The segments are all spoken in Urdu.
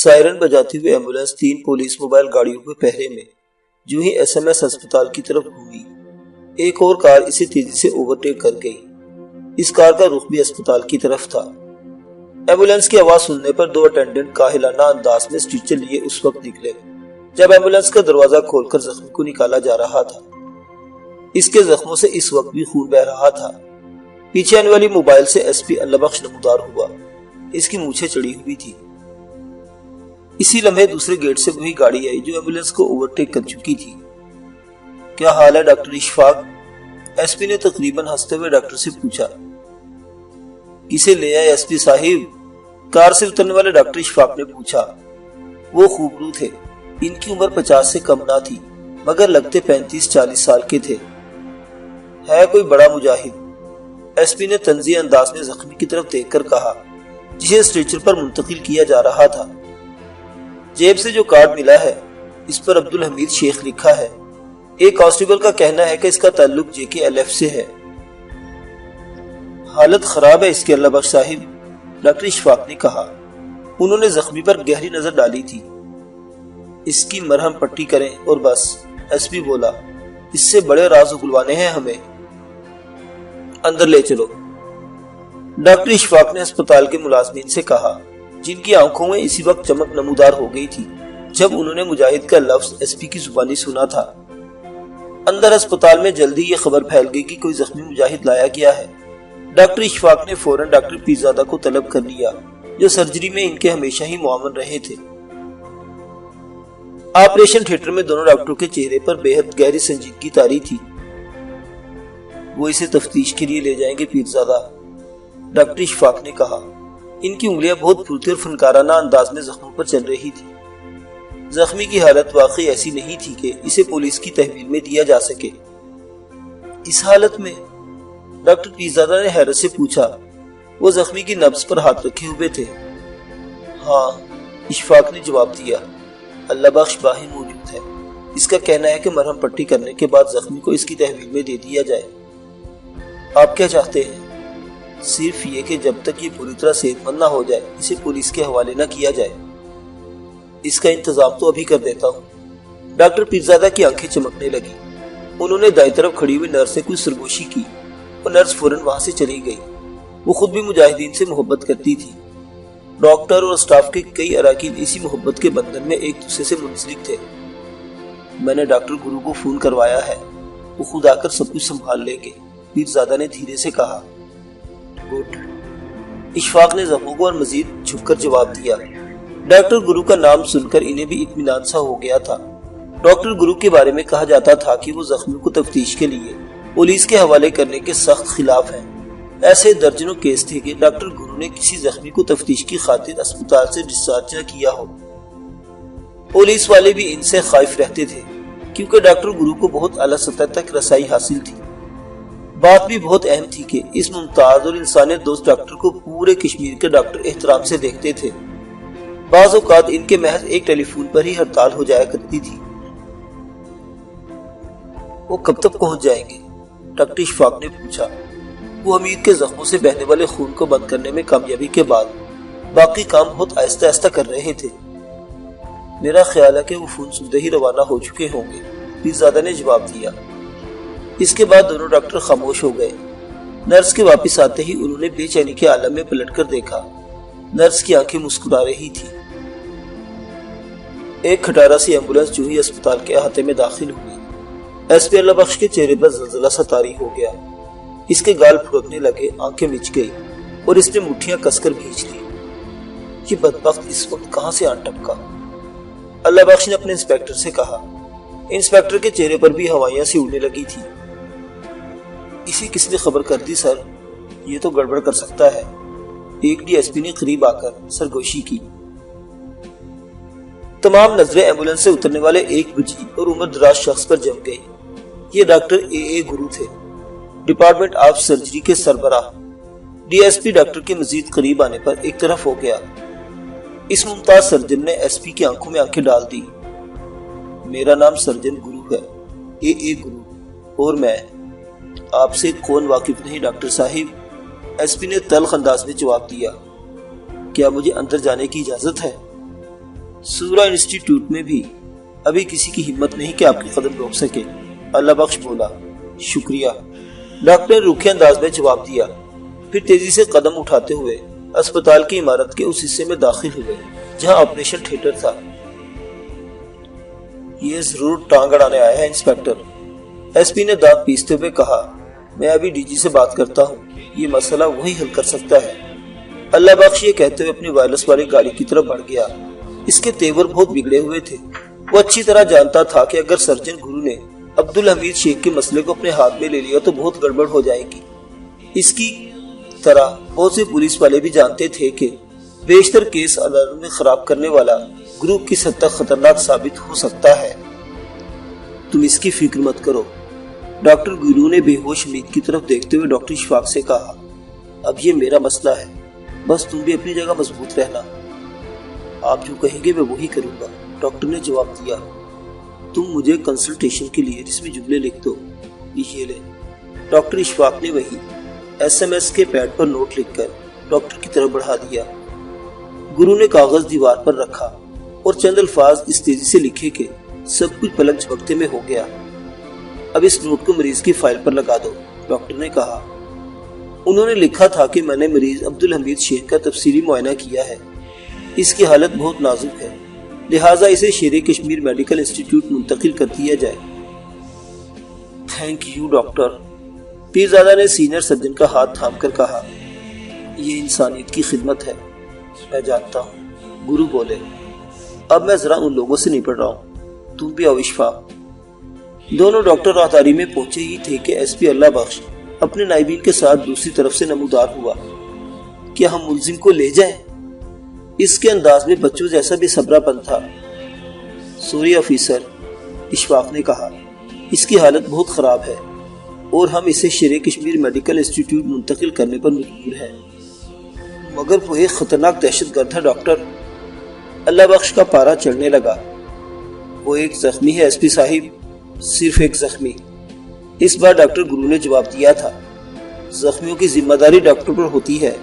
سائرن بجاتی ہوئی ایمبولینس 3 پولیس موبائل گاڑیوں کے پہرے میں جو ہی ایس ایم ایس ہسپتال کی طرف گھومی، ایک اور کار اسے تیزی سے اوورٹیک کر گئی۔ اس کار کا رخ بھی ہسپتال کی طرف تھا۔ ایمبولینس کی آواز سننے پر 2 اٹینڈنٹ کاہلانہ انداز میں اسٹریچر لیے اس وقت نکلے جب ایمبولینس کا دروازہ کھول کر زخمی کو نکالا جا رہا تھا۔ اس کے زخموں سے اس وقت بھی خون بہہ رہا تھا۔ پیچھے آنے والی موبائل سے ایس پی اللہ بخش نمودار ہوا۔ اس کی مونچھیں چڑی ہوئی تھی۔ اسی لمحے دوسرے گیٹ سے وہی گاڑی آئی جو ایمبولینس کو اوورٹیک کر چکی تھی۔ کیا حال ہے ڈاکٹر اشفاق؟ ایس پی نے تقریباً ہنستے ہوئے ڈاکٹر سے پوچھا۔ کسے لے آئے ایس پی صاحب؟ کار سے اترنے والے ڈاکٹر اشفاق نے پوچھا۔ وہ خوبرو تھے۔ ان کی عمر 50 سے کم نہ تھی مگر لگتے 35-40 سال کے تھے۔ ہے کوئی بڑا مجاہد؟ ایس پی نے طنزی انداز میں زخمی کی طرف دیکھ کر کہا جسے اسٹریچر پر منتقل کیا جا رہا تھا۔ جیب سے جو کارڈ ملا ہے اس پر عبدالحمید شیخ لکھا ہے۔ ایک کانسٹیبل کا کہنا ہے کہ اس کا تعلق جے کے ایل ایف سے ہے۔ حالت خراب ہے اس کے اللہ بخش صاحب، ڈاکٹر اشفاق نے کہا۔ انہوں نے زخمی پر گہری نظر ڈالی تھی۔ اس کی مرہم پٹی کریں اور بس، ایس پی بولا۔ اس سے بڑے راز اگلوانے ہیں ہمیں۔ اندر لے چلو، ڈاکٹر اشفاق نے ہسپتال کے ملازمین سے کہا جن کی آنکھوں میں اسی وقت چمک نمودار ہو گئی تھی جب انہوں نے مجاہد کا لفظ ایس پی کی زبانی سنا تھا۔ اندر ہسپتال میں جلدی یہ خبر پھیل گئی کہ کوئی زخمی مجاہد لایا گیا ہے۔ ڈاکٹر اشفاق نے فوراً ڈاکٹر پیرزادہ کو طلب کر لیا جو سرجری میں ان کے ہمیشہ ہی معاون رہے تھے۔ آپریشن تھیٹر میں دونوں ڈاکٹروں کے چہرے پر بے حد گہری سنجیدگی طاری تھی۔ وہ اسے تفتیش کے لیے لے جائیں گے پیرزادہ، ڈاکٹر اشفاق نے کہا۔ ان کی انگلیاں بہت پھرتی اور فنکارانہ انداز میں زخموں پر چل رہی تھی۔ زخمی کی حالت واقعی ایسی نہیں تھی کہ اسے پولیس کی تحویل میں دیا جا سکے۔ اس حالت میں؟ ڈاکٹر پیرزادہ نے حیرت سے پوچھا۔ وہ زخمی کی نبض پر ہاتھ رکھے ہوئے تھے۔ ہاں، اشفاق نے جواب دیا۔ اللہ بخش باہر موجود ہے۔ اس کا کہنا ہے کہ مرہم پٹی کرنے کے بعد زخمی کو اس کی تحویل میں دے دیا جائے۔ آپ کیا چاہتے ہیں؟ صرف یہ کہ جب تک یہ پوری طرح صحت مند نہ ہو جائے اسے پولیس کے حوالے نہ کیا جائے۔ اس کا انتظام تو ابھی کر دیتا ہوں۔ ڈاکٹر پیرزادہ کی آنکھیں چمکنے لگی۔ انہوں نے دائیں طرف کھڑی ہوئی نرس سے کوئی سرگوشی کی اور نرس فوراً وہاں سے چلی گئی۔ وہ خود بھی مجاہدین سے محبت کرتی تھی۔ ڈاکٹر اور اسٹاف کے کئی اراکین اسی محبت کے بندھن میں ایک دوسرے سے منسلک تھے۔ میں نے ڈاکٹر گرو کو فون کروایا ہے، وہ خود آ کر سب کچھ سنبھال لیں گے، پیرزادہ نے دھیرے سے کہا۔ گڈ، اشفاق نے ذہوق اور مزید جھک کر جواب دیا۔ ڈاکٹر گرو کا نام سن کر انہیں بھی اطمینان سا ہو گیا تھا۔ ڈاکٹر گرو کے بارے میں کہا جاتا تھا کہ وہ زخمیوں کو تفتیش کے لیے پولیس کے حوالے کرنے کے سخت خلاف ہیں۔ ایسے درجنوں کیس تھے کہ ڈاکٹر گرو نے کسی زخمی کو تفتیش کی خاطر اسپتال سے ڈسچارج نہ کیا ہو۔ پولیس والے بھی ان سے خائف رہتے تھے کیونکہ ڈاکٹر گرو کو بہت اعلیٰ سطح تک رسائی حاصل تھی۔ بات بھی بہت اہم تھی کہ اس ممتاز اور انسانیت دوست ڈاکٹر کو پورے کشمیر کے ڈاکٹر احترام سے دیکھتے تھے۔ بعض اوقات ان کے محض ایک ٹیلی فون پر ہی ہڑتال ہو جایا کرتی تھی۔ وہ کب تک پہنچ جائیں گے؟ ڈاکٹر اشفاق نے پوچھا۔ وہ حمید کے زخموں سے بہنے والے خون کو بند کرنے میں کامیابی کے بعد باقی کام بہت آہستہ آہستہ کر رہے تھے۔ میرا خیال ہے کہ وہ فون سنتے ہی روانہ ہو چکے ہوں گے، پیرزادہ نے جواب دیا۔ اس کے بعد دونوں ڈاکٹر خاموش ہو گئے۔ نرس کے واپس آتے ہی انہوں نے بے چینی کے عالم میں پلٹ کر دیکھا۔ نرس کی آنکھیں مسکرا رہی تھی۔ ایک کھٹارا سی ایمبولینس جو ہی اسپتال کے احاطے میں داخل ہوئی، ایس پی اللہ بخش کے چہرے پر زلزلہ سا طاری ہو گیا۔ اس کے گال پھڑکنے لگے، آنکھیں مچ گئی اور اس نے مٹھیاں کس کر کھینچ لی۔ یہ بدبخت اس وقت کہاں سے آن ٹپکا؟ اللہ بخش نے اپنے انسپیکٹر سے کہا۔ انسپیکٹر کے چہرے پر بھی ہوائیاں سی اڑنے لگی تھی۔ اسی کس نے خبر کر دی سر؟ یہ تو گڑبڑ کر سکتا ہے، ایک ڈی ایس پی نے قریب آ کر سرگوشی کی۔ تمام نظریں ایمبولینس سے اترنے والے ایک بجی اور عمر دراز شخص پر جم گئی۔ یہ ڈاکٹر اے گرو تھے، ڈپارٹمنٹ آف سرجری کے سربراہ۔ ڈی ایس پی ڈاکٹر کے مزید قریب آنے پر ایک طرف ہو گیا۔ اس ممتاز سرجن نے ایس پی کی آنکھوں میں آنکھیں ڈال دی۔ میرا نام سرجن گرو ہے، اے گرو، اور میں آپ سے کون واقف نہیں ڈاکٹر صاحب، ایس پی نے تلخ انداز میں جواب دیا۔ کیا مجھے اندر جانے کی اجازت ہے؟ سورا انسٹیٹیوٹ میں بھی ابھی کسی کی ہمت نہیں کہ آپ کے قدم روک سکے۔ اللہ بخش بولا، شکریہ۔ ڈاکٹر نے روکھے انداز میں جواب دیا، پھر تیزی سے قدم اٹھاتے ہوئے اسپتال کی عمارت کے اس حصے میں داخل ہوئے جہاں آپریشن تھیٹر تھا۔ یہ ضرور ٹانگ اڑانے آیا ہے انسپیکٹر، ایس پی نے دانت پیستے ہوئے کہا۔ میں ابھی ڈی جی سے بات کرتا ہوں، یہ مسئلہ وہی حل کر سکتا ہے۔ اللہ بخش یہ کہتے ہوئے اپنی وائرلیس والی گاڑی کی طرف بڑھ گیا۔ اس کے تیور بہت بگڑے ہوئے تھے۔ وہ اچھی طرح جانتا تھا کہ اگر سرجن گرو نے عبدالحمید شیخ کے مسئلے کو اپنے ہاتھ میں لے لیا تو بہت گڑبڑ ہو جائے گی۔ اس کی طرح بہت سے پولیس والے بھی جانتے تھے کہ بیشتر کیس عدالت میں خراب کرنے والا گروہ کس حد تک خطرناک ثابت ہو سکتا ہے۔ تم اس کی فکر مت کرو، ڈاکٹر گرو نے بے ہوش امید کی طرف دیکھتے ہوئے ڈاکٹر اشفاق سے کہا۔ اب یہ میرا مسئلہ ہے، بس تم بھی اپنی جگہ مضبوط رہنا۔ آپ جو کہیں گے میں وہی کروں گا، ڈاکٹر نے جواب دیا۔ تم مجھے کنسلٹیشن کے لیے رسمی جملے لکھ دو، یہ لے۔ ڈاکٹر اشفاق نے وہی ایس ایم ایس کے پیڈ پر نوٹ لکھ کر ڈاکٹر کی طرف بڑھا دیا۔ گرو نے کاغذ دیوار پر رکھا اور چند الفاظ اس تیزی سے لکھے کہ سب کچھ پلک جھپکتے میں ہو گیا۔ اب اس نوٹ کو مریض کی فائل پر لگا دو، ڈاکٹر نے کہا۔ انہوں نے لکھا تھا کہ میں نے مریض عبدالحمید شیخ کا تفصیلی معائنہ کیا ہے۔ اس کی حالت بہت نازک ہے، لہٰذا اسے شیر کشمیر میڈیکل انسٹیٹیوٹ منتقل کر دیا جائے۔ تھینک یو ڈاکٹر، پیرزادہ نے سینئر سرجن کا ہاتھ تھام کر کہا۔ یہ انسانیت کی خدمت ہے، میں جانتا ہوں، گرو بولے۔ اب میں ذرا ان لوگوں سے نپٹ رہا ہوں، تم بھی آؤ اشفاق۔ دونوں ڈاکٹر راہداری میں پہنچے ہی تھے کہ ایس پی اللہ بخش اپنے نائبین کے ساتھ دوسری طرف سے نمودار ہوا۔ کیا ہم ملزم کو لے جائیں؟ اس کے انداز میں بچوں جیسا بھی صبرا پن تھا۔ سوری آفیسر، اشفاق نے کہا، اس کی حالت بہت خراب ہے اور ہم اسے شیر کشمیر میڈیکل انسٹیٹیوٹ منتقل کرنے پر مجبور ہیں۔ مگر وہ ایک خطرناک دہشت گرد ہے ڈاکٹر۔ اللہ بخش کا پارا چڑھنے لگا۔ وہ ایک زخمی ہے ایس پی صاحب، صرف ایک زخمی۔ اس بار ڈاکٹر گرو نے جواب دیا تھا۔ زخمیوں کی ذمہ داری ڈاکٹر پر ہوتی ہے،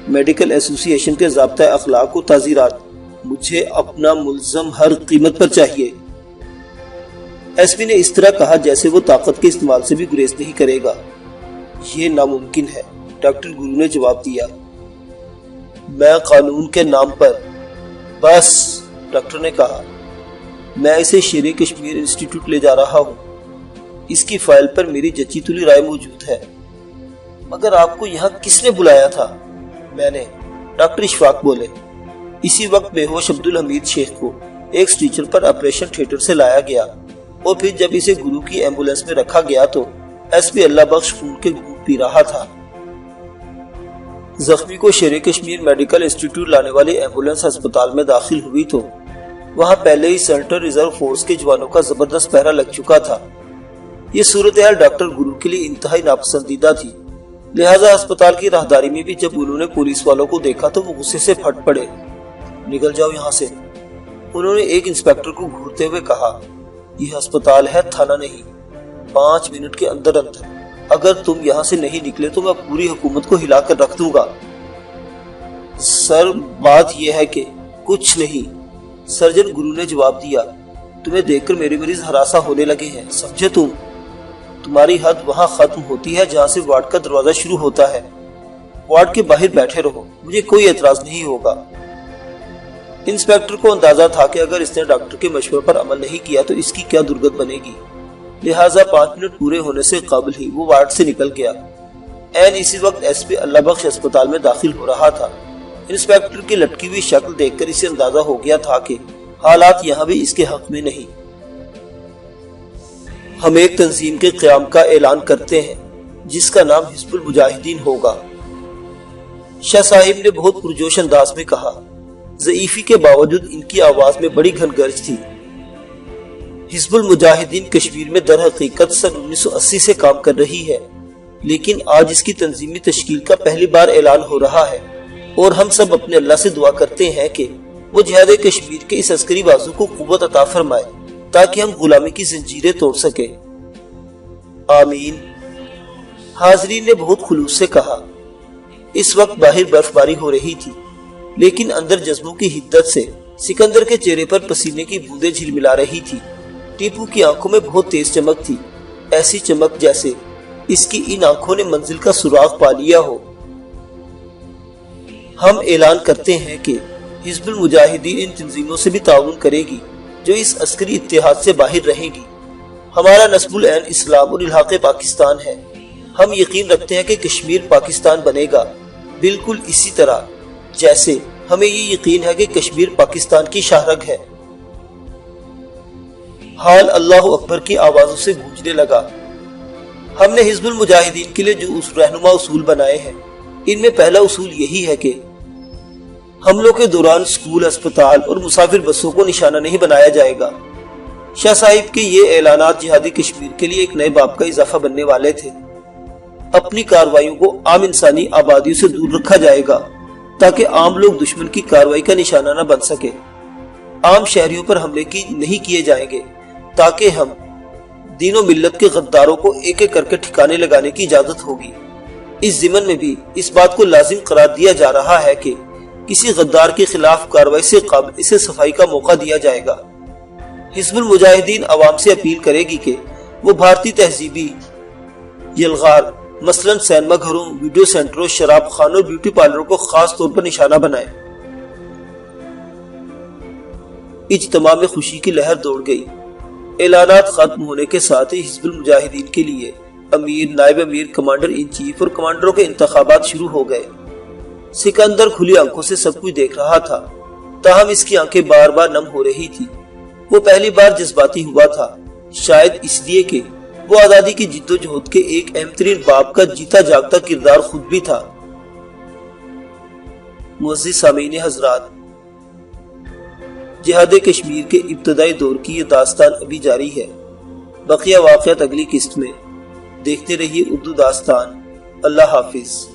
میڈیکل ایسوسی ایشن کے ضابطۂ اخلاق و تعزیرات مجھے اپنا ملزم ہر قیمت پر چاہیے۔ ایس پی نے اس طرح کہا جیسے وہ طاقت کے استعمال سے بھی گریز نہیں کرے گا۔ یہ ناممکن ہے، ڈاکٹر گرو نے جواب دیا۔ میں قانون کے نام پر۔ بس، ڈاکٹر نے کہا، میں اسے شیر کشمیر انسٹیٹیوٹ لے جا رہا ہوں۔ اس کی فائل پر میری جچی تلی رائے موجود ہے۔ مگر آپ کو یہاں کس نے بلایا تھا؟ میں نے، ڈاکٹر اشفاق بولے۔ اسی وقت بے ہوش عبدالحمید شیخ کو ایک سٹریچر پر آپریشن تھیٹر سے لایا گیا اور پھر جب اسے گرو کی ایمبولینس میں رکھا گیا تو ایس پی اللہ بخش خون کے گھونٹ پی رہا تھا۔ زخمی کو شیر کشمیر میڈیکل انسٹیٹیوٹ لانے والی ایمبولینس ہسپتال میں داخل ہوئی تو وہاں پہلے ہی سینٹرل ریزرو فورس کے جوانوں کا زبردست پہرا لگ چکا تھا۔ یہ صورتحال ڈاکٹر گرو کے لیے انتہائی ناپسندیدہ تھی، لہٰذا ہسپتال کی راہداری میں بھی جب انہوں نے پولیس والوں کو دیکھا تو وہ غصے سے پھٹ پڑے۔ نکل جاؤ یہاں سے، انہوں نے ایک انسپیکٹر کو گھورتے ہوئے کہا۔ یہ ہسپتال ہے، تھانہ نہیں۔ 5 منٹ کے اندر اگر تم یہاں سے نہیں نکلے تو میں پوری حکومت کو ہلا کر رکھ دوں گا۔ سر، بات یہ ہے کہ کچھ نہیں، سرجن گرو نے جواب دیا۔ تمہیں دیکھ کر میرے مریض ہراساں ہونے لگے ہیں، سمجھے تم؟ تمہاری حد وہاں ختم ہوتی ہے جہاں سے وارڈ کا دروازہ شروع ہوتا ہے۔ وارڈ کے باہر بیٹھے رہو، مجھے کوئی اعتراض نہیں ہوگا۔ انسپیکٹر کو اندازہ تھا کہ اگر اس نے ڈاکٹر کے مشورے پر عمل نہیں کیا تو اس کی کیا درگت بنے گی، لہٰذا 5 منٹ پورے ہونے سے قبل ہی وہ وارڈ سے نکل گیا۔ عین اسی وقت ایس پی اللہ بخش اسپتال میں داخل ہو رہا تھا۔ انسپیکٹر کی لٹکی ہوئی شکل دیکھ کر اسے اندازہ ہو گیا تھا کہ حالات یہاں بھی اس کے حق میں نہیں۔ ہم ایک تنظیم کے قیام کا اعلان کرتے ہیں جس کا نام حزب المجاہدین ہوگا، شاہ صاحب نے بہت پرجوش انداز میں کہا۔ ضعیفی کے باوجود ان کی آواز میں بڑی گھن گرج تھی۔ حزب المجاہدین کشمیر میں در حقیقت سن 1980 سے کام کر رہی ہے، لیکن آج اس کی تنظیمی تشکیل کا پہلی بار اعلان ہو رہا ہے اور ہم سب اپنے اللہ سے دعا کرتے ہیں کہ وہ جہاد کشمیر کے اس عسکری بازو کو قوت عطا فرمائے تاکہ ہم غلامی کی زنجیریں توڑ سکیں۔ آمین۔ حاضرین نے بہت خلوص سے کہا۔ اس وقت باہر برف باری ہو رہی تھی، لیکن اندر جذبوں کی حدت سے سکندر کے چہرے پر پسینے کی بوندیں جھلملا رہی تھی۔ ٹیپو کی آنکھوں میں بہت تیز چمک تھی، ایسی چمک جیسے اس کی ان آنکھوں نے منزل کا سراغ پا لیا ہو۔ ہم اعلان کرتے ہیں کہ حزب المجاہدین ان تنظیموں سے بھی تعاون کرے گی جو اس عسکری اتحاد سے باہر رہیں گی۔ ہمارا نصب العین اسلام اور الحاق پاکستان ہے۔ ہم یقین رکھتے ہیں کہ کشمیر پاکستان بنے گا، بالکل اسی طرح جیسے ہمیں یہ یقین ہے کہ کشمیر پاکستان کی شاہرگ ہے۔ حال اللہ اکبر کی آوازوں سے گونجنے لگا۔ ہم نے حزب المجاہدین کے لیے جو رہنما اصول بنائے ہیں، ان میں پہلا اصول یہی ہے کہ حملوں کے دوران اسکول، اسپتال اور مسافر بسوں کو نشانہ نہیں بنایا جائے گا۔ شاہ صاحب کے یہ اعلانات جہادی کشمیر کے لیے ایک نئے باب کا اضافہ بننے والے تھے۔ اپنی کارروائیوں کو عام انسانی آبادیوں سے دور رکھا جائے گا تاکہ عام لوگ دشمن کی کارروائی کا نشانہ نہ بن سکے۔ عام شہریوں پر حملے نہیں کیے جائیں گے تاکہ ہم دین و ملت کے غداروں کو ایک ایک کر کے ٹھکانے لگانے کی اجازت ہوگی۔ اس ضمن میں بھی اس بات کو لازم قرار دیا جا رہا ہے کہ کسی غدار کے خلاف کارروائی سے قبل اسے صفائی کا موقع دیا جائے گا۔ حزب المجاہدین عوام سے اپیل کرے گی کہ وہ بھارتی تہذیبی یلغار مثلاً سینما گھروں، ویڈیو سینٹروں، شراب خانوں اور بیوٹی پارلروں کو خاص طور پر نشانہ بنائے۔ اجتماع میں خوشی کی لہر دوڑ گئی۔ اعلانات ختم ہونے کے ساتھ ہی حزب المجاہدین کے لیے امیر، نائب امیر، کمانڈر ان چیف اور کمانڈروں کے انتخابات شروع ہو گئے۔ سکندر کھلی آنکھوں سے سب کچھ دیکھ رہا تھا، تاہم اس کی آنکھیں بار بار نم ہو رہی تھی۔ وہ پہلی بار جذباتی ہوا تھا، شاید اس لیے کہ وہ آزادی کی جد و جہد کے ایک اہم ترین باب کا جیتا جاگتا کردار خود بھی تھا۔ معزز سامعین حضرات، جہاد کشمیر کے ابتدائی دور کی یہ داستان ابھی جاری ہے۔ بقیہ واقعات اگلی قسط میں۔ دیکھتے رہیے اردو داستان۔ اللہ حافظ۔